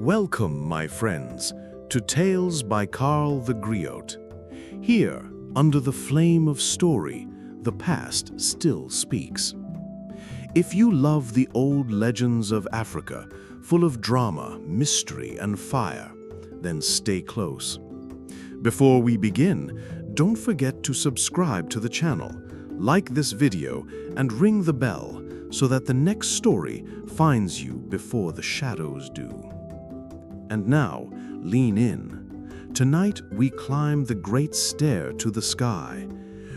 Welcome, my friends, to Tales by Carl the Griot. Here, under the flame of story, the past still speaks. If you love the old legends of Africa, full of drama, mystery, and fire, then stay close. Before we begin, don't forget to subscribe to the channel, like this video, and ring the bell so that the next story finds you before the shadows do. And now, lean in. Tonight we climb the great stair to the sky.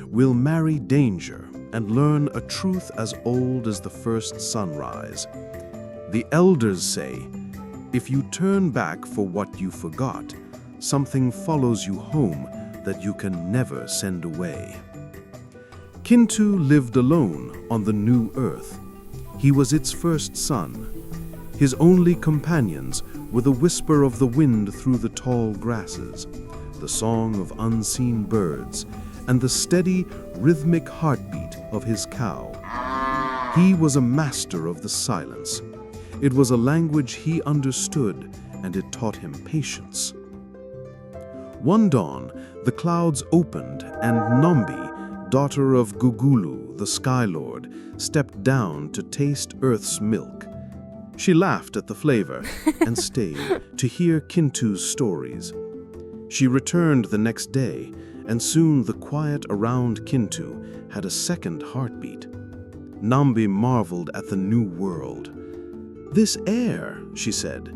We'll marry danger and learn a truth as old as the first sunrise. The elders say, if you turn back for what you forgot, something follows you home that you can never send away. Kintu lived alone on the new earth. He was its first son. His only companions were the whisper of the wind through the tall grasses, the song of unseen birds, and the steady, rhythmic heartbeat of his cow. He was a master of the silence. It was a language he understood, and it taught him patience. One dawn, the clouds opened, and Nambi, daughter of Gugulu, the Sky Lord, stepped down to taste Earth's milk. She laughed at the flavor and stayed to hear Kintu's stories. She returned the next day, and soon the quiet around Kintu had a second heartbeat. Nambi marveled at the new world. "This air," she said,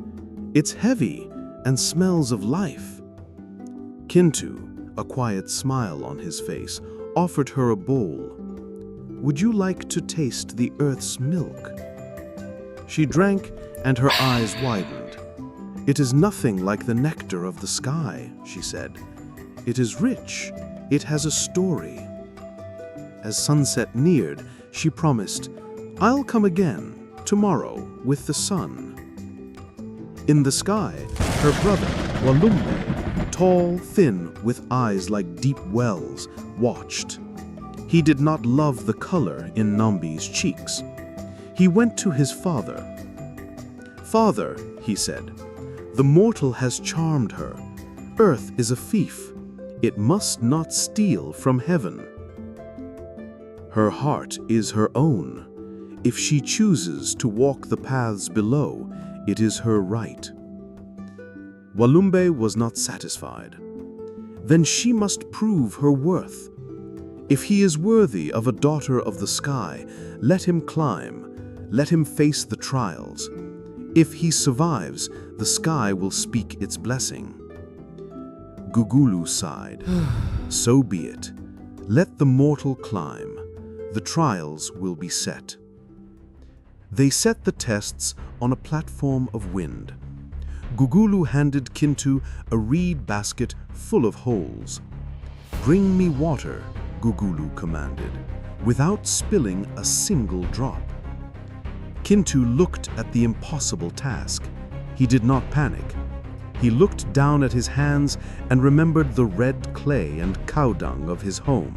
"it's heavy and smells of life." Kintu, a quiet smile on his face, offered her a bowl. "Would you like to taste the earth's milk?" She drank, and her eyes widened. "It is nothing like the nectar of the sky," she said. "It is rich. It has a story." As sunset neared, she promised, "I'll come again, tomorrow, with the sun." In the sky, her brother, Walumbe, tall, thin, with eyes like deep wells, watched. He did not love the color in Nambi's cheeks. He went to his father. "Father," he said, "the mortal has charmed her. Earth is a thief. It must not steal from heaven. Her heart is her own. If she chooses to walk the paths below, it is her right." Walumbe was not satisfied. "Then she must prove her worth. If he is worthy of a daughter of the sky, let him climb. Let him face the trials. If he survives, the sky will speak its blessing." Gugulu sighed. "So be it. Let the mortal climb. The trials will be set." They set the tests on a platform of wind. Gugulu handed Kintu a reed basket full of holes. "Bring me water," Gugulu commanded, "without spilling a single drop." Kintu looked at the impossible task. He did not panic. He looked down at his hands and remembered the red clay and cow dung of his home.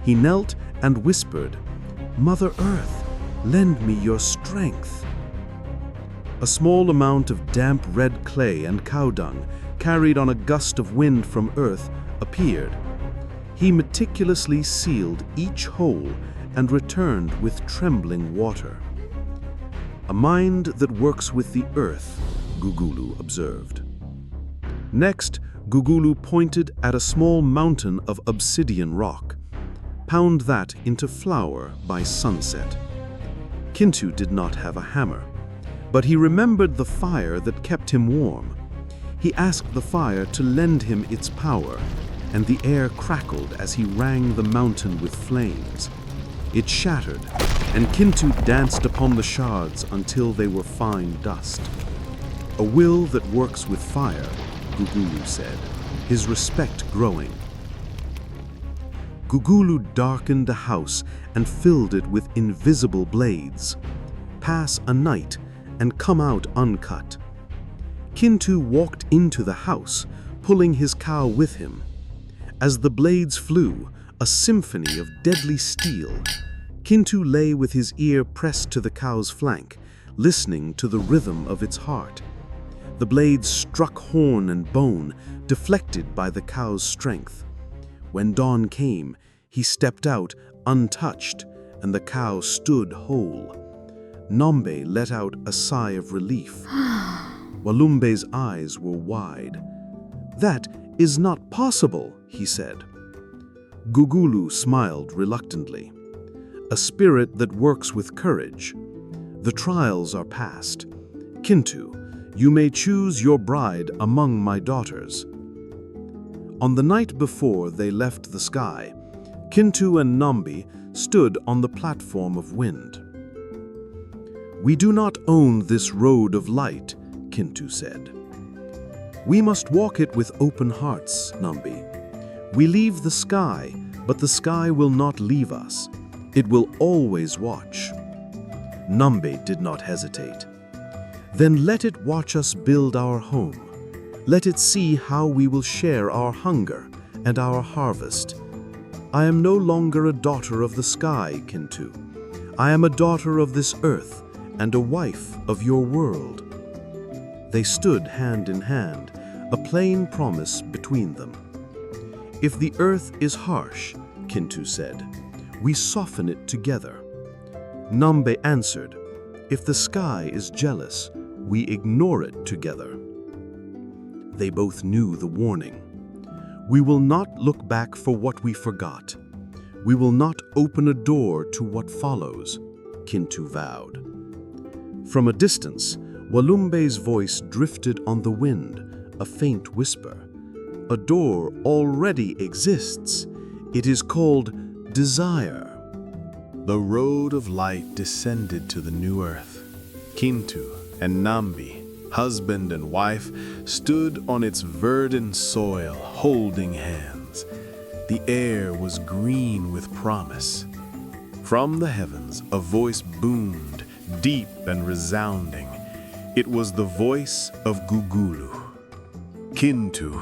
He knelt and whispered, "Mother Earth, lend me your strength." A small amount of damp red clay and cow dung, carried on a gust of wind from Earth, appeared. He meticulously sealed each hole and returned with trembling water. "A mind that works with the earth," Gugulu observed. Next, Gugulu pointed at a small mountain of obsidian rock. "Pound that into flour by sunset." Kintu did not have a hammer, but he remembered the fire that kept him warm. He asked the fire to lend him its power, and the air crackled as he rang the mountain with flames. It shattered, and Kintu danced upon the shards until they were fine dust. "A will that works with fire," Gugulu said, his respect growing. Gugulu darkened the house and filled it with invisible blades. Pass a night and come out uncut. Kintu walked into the house, pulling his cow with him. As the blades flew, a symphony of deadly steel, Kintu lay with his ear pressed to the cow's flank, listening to the rhythm of its heart. The blades struck horn and bone, deflected by the cow's strength. When dawn came, he stepped out untouched, and the cow stood whole. Nambi let out a sigh of relief. Walumbe's eyes were wide. "That is not possible," he said. Gugulu smiled reluctantly. "A spirit that works with courage. The trials are past. Kintu, you may choose your bride among my daughters." On the night before they left the sky, Kintu and Nambi stood on the platform of wind. "We do not own this road of light," Kintu said. "We must walk it with open hearts, Nambi. We leave the sky, but the sky will not leave us. It will always watch." Nambi did not hesitate. "Then let it watch us build our home. Let it see how we will share our hunger and our harvest. I am no longer a daughter of the sky, Kintu. I am a daughter of this earth and a wife of your world." They stood hand in hand, a plain promise between them. "If the earth is harsh," Kintu said, "we soften it together." Nambi answered, "If the sky is jealous, we ignore it together." They both knew the warning. "We will not look back for what we forgot. We will not open a door to what follows," Kintu vowed. From a distance, Walumbe's voice drifted on the wind, a faint whisper. "A door already exists. It is called desire." The road of light descended to the new earth. Kintu and Nambi, husband and wife, stood on its verdant soil, holding hands. The air was green with promise. From the heavens, a voice boomed, deep and resounding. It was the voice of Gugulu. "Kintu,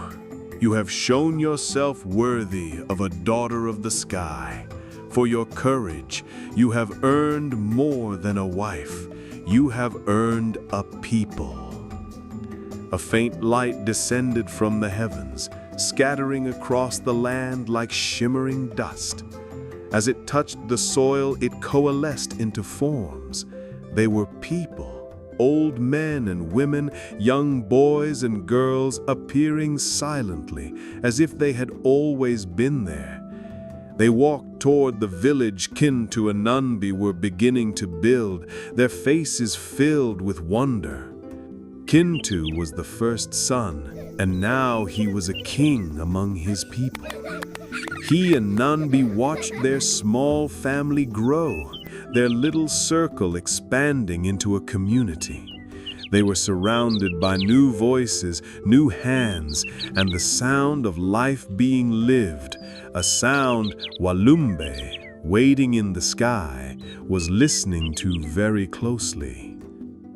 you have shown yourself worthy of a daughter of the sky. For your courage, you have earned more than a wife. You have earned a people." A faint light descended from the heavens, scattering across the land like shimmering dust. As it touched the soil, it coalesced into forms. They were people, old men and women, young boys and girls, appearing silently, as if they had always been there. They walked toward the village Kintu and Nambi were beginning to build, their faces filled with wonder. Kintu was the first son, and now he was a king among his people. He and Nambi watched their small family grow, their little circle expanding into a community. They were surrounded by new voices, new hands, and the sound of life being lived, a sound Walumbe, waiting in the sky, was listening to very closely.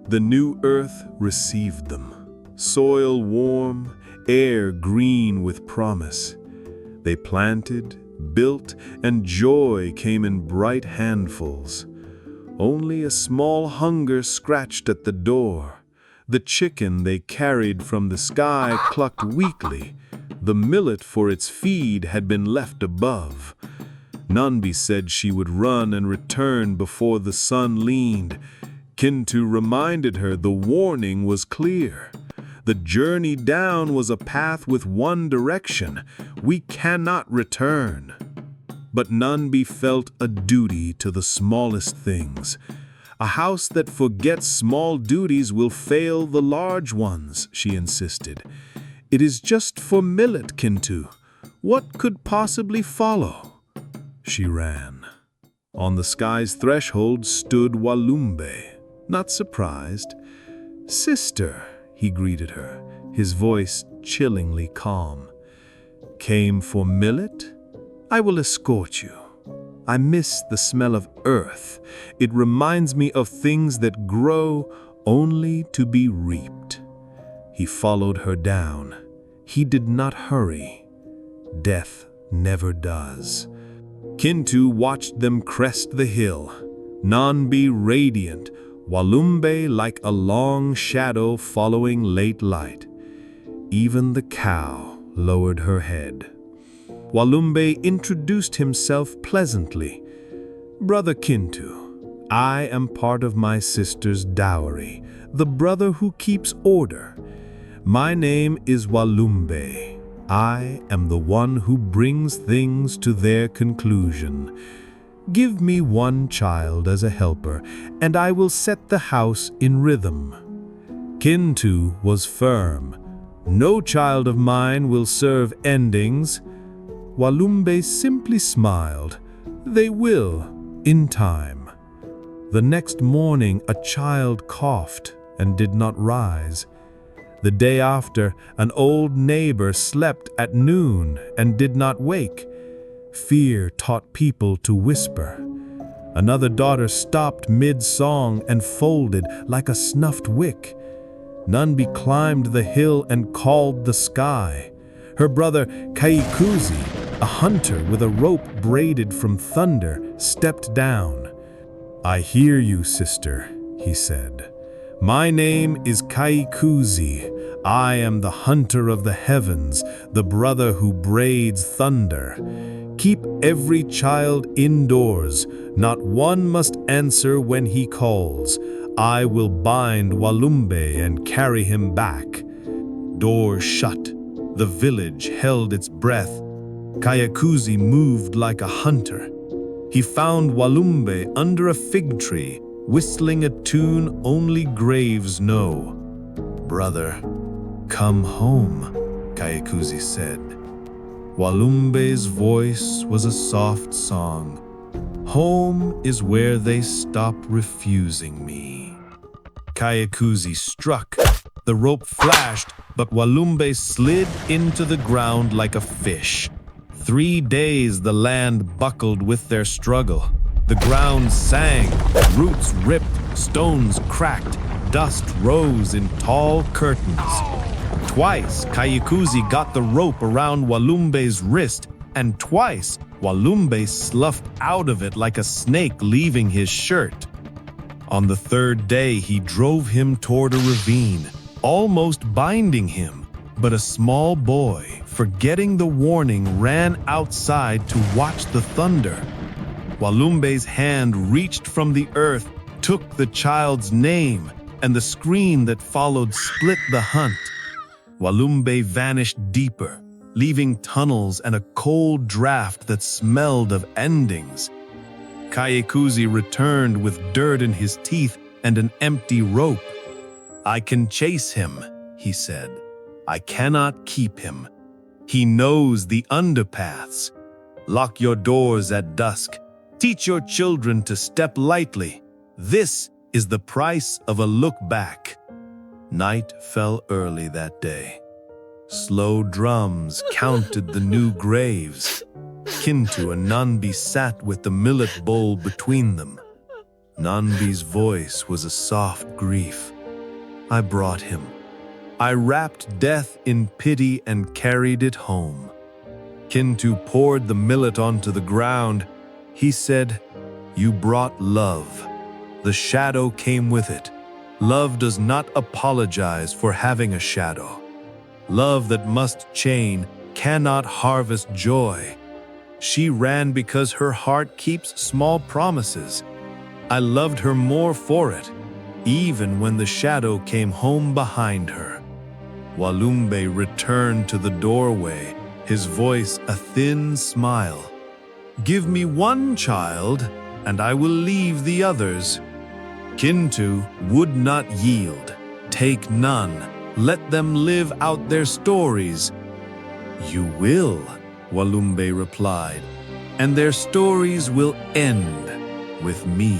The new earth received them, soil warm, air green with promise. They planted, built, and joy came in bright handfuls. Only a small hunger scratched at the door. The chicken they carried from the sky clucked weakly. The millet for its feed had been left above. Nambi said she would run and return before the sun leaned. Kintu reminded her the warning was clear. The journey down was a path with one direction. We cannot return. But Nambi felt a duty to the smallest things. A house that forgets small duties will fail the large ones, she insisted. It is just for millet, Kintu. What could possibly follow? She ran. On the sky's threshold stood Walumbe, not surprised. "Sister," he greeted her, his voice chillingly calm. "Came for millet? I will escort you. I miss the smell of earth. It reminds me of things that grow only to be reaped." He followed her down. He did not hurry. Death never does. Kintu watched them crest the hill, Nambi radiant, Walumbe like a long shadow following late light. Even the cow lowered her head. Walumbe introduced himself pleasantly. "Brother Kintu, I am part of my sister's dowry, the brother who keeps order. My name is Walumbe. I am the one who brings things to their conclusion. Give me one child as a helper, and I will set the house in rhythm." Kintu was firm. "No child of mine will serve endings." Walumbe simply smiled. "They will, in time." The next morning, a child coughed and did not rise. The day after, an old neighbor slept at noon and did not wake. Fear taught people to whisper. Another daughter stopped mid-song and folded like a snuffed wick. Nambi climbed the hill and called the sky. Her brother Kaikuzi, a hunter with a rope braided from thunder, stepped down. "I hear you, sister," he said. "My name is Kaikuzi. I am the hunter of the heavens, the brother who braids thunder. Keep every child indoors. Not one must answer when he calls. I will bind Walumbe and carry him back." Doors shut. The village held its breath. Kaikuzi moved like a hunter. He found Walumbe under a fig tree, whistling a tune only graves know. "Brother, come home," Kaikuzi said. Walumbe's voice was a soft song. "Home is where they stop refusing me." Kaikuzi struck. The rope flashed, but Walumbe slid into the ground like a fish. 3 days the land buckled with their struggle. The ground sang, roots ripped, stones cracked, dust rose in tall curtains. Twice, Kaikuzi got the rope around Walumbe's wrist, and twice, Walumbe sloughed out of it like a snake leaving his shirt. On the 3rd day, he drove him toward a ravine, almost binding him, but a small boy, forgetting the warning, ran outside to watch the thunder. Walumbe's hand reached from the earth, took the child's name, and the scream that followed split the hunt. Walumbe vanished deeper, leaving tunnels and a cold draft that smelled of endings. Kaikuzi returned with dirt in his teeth and an empty rope. "I can chase him," he said. "I cannot keep him. He knows the underpaths. Lock your doors at dusk. Teach your children to step lightly. This is the price of a look back." Night fell early that day. Slow drums counted the new graves. Kintu and Nambi sat with the millet bowl between them. Nambi's voice was a soft grief. "I brought him. I wrapped death in pity and carried it home." Kintu poured the millet onto the ground. He said, "You brought love. The shadow came with it. Love does not apologize for having a shadow. Love that must chain cannot harvest joy. She ran because her heart keeps small promises. I loved her more for it, even when the shadow came home behind her." Walumbe returned to the doorway, his voice a thin smile. "Give me one child, and I will leave the others." Kintu would not yield. "Take none. Let them live out their stories." "You will," Walumbe replied, "and their stories will end with me.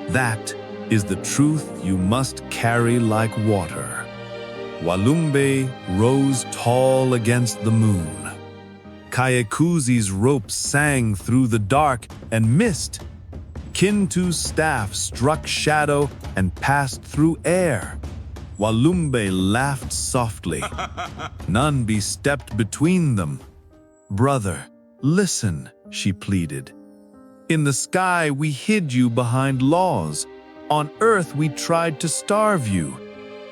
That is the truth you must carry like water." Walumbe rose tall against the moon. Kaikuzi's rope sang through the dark and mist. Kintu's staff struck shadow and passed through air. Walumbe laughed softly. Nambi stepped between them. "Brother, listen," she pleaded. "In the sky we hid you behind laws. On earth we tried to starve you,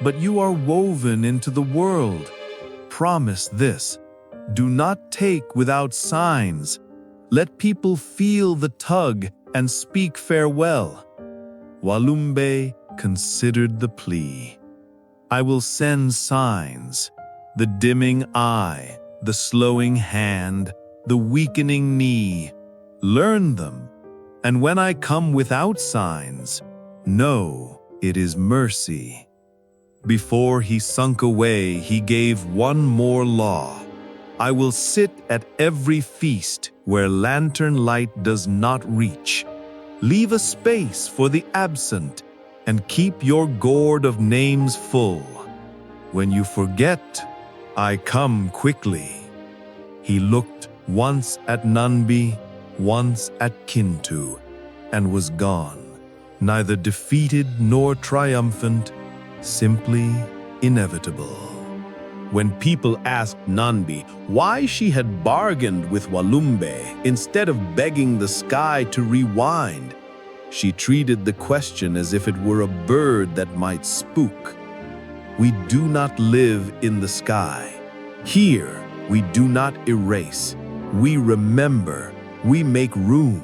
but you are woven into the world. Promise this. Do not take without signs. Let people feel the tug and speak farewell. Walumbe considered the plea. I will send signs, the dimming eye, the slowing hand, the weakening knee. Learn them, and when I come without signs, know it is mercy. Before he sunk away, he gave one more law. I will sit at every feast where lantern light does not reach. Leave a space for the absent and keep your gourd of names full. When you forget, I come quickly. He looked once at Nambi, once at Kintu, and was gone, neither defeated nor triumphant, simply inevitable. When people asked Nambi why she had bargained with Walumbe instead of begging the sky to rewind, she treated the question as if it were a bird that might spook. We do not live in the sky. Here, we do not erase. We remember. We make room.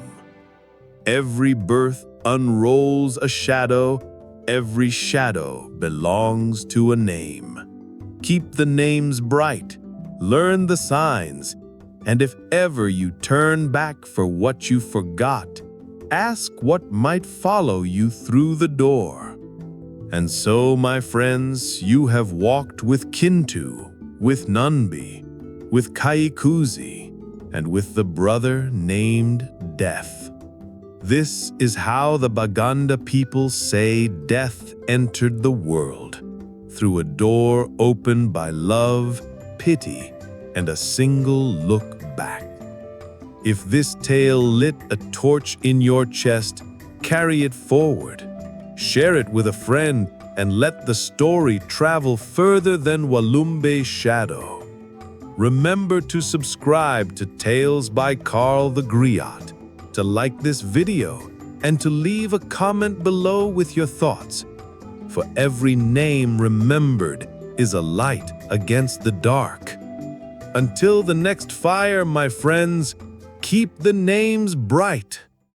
Every birth unrolls a shadow. Every shadow belongs to a name. Keep the names bright. Learn the signs. And if ever you turn back for what you forgot, ask what might follow you through the door. And so, my friends, you have walked with Kintu, with Nambi, with Kaikuzi, and with the brother named Death. This is how the Baganda people say death entered the world, through a door opened by love, pity, and a single look back. If this tale lit a torch in your chest, carry it forward. Share it with a friend and let the story travel further than Walumbe's shadow. Remember to subscribe to Tales by Carl the Griot, to like this video, and to leave a comment below with your thoughts. For every name remembered is a light against the dark. Until the next fire, my friends, keep the names bright.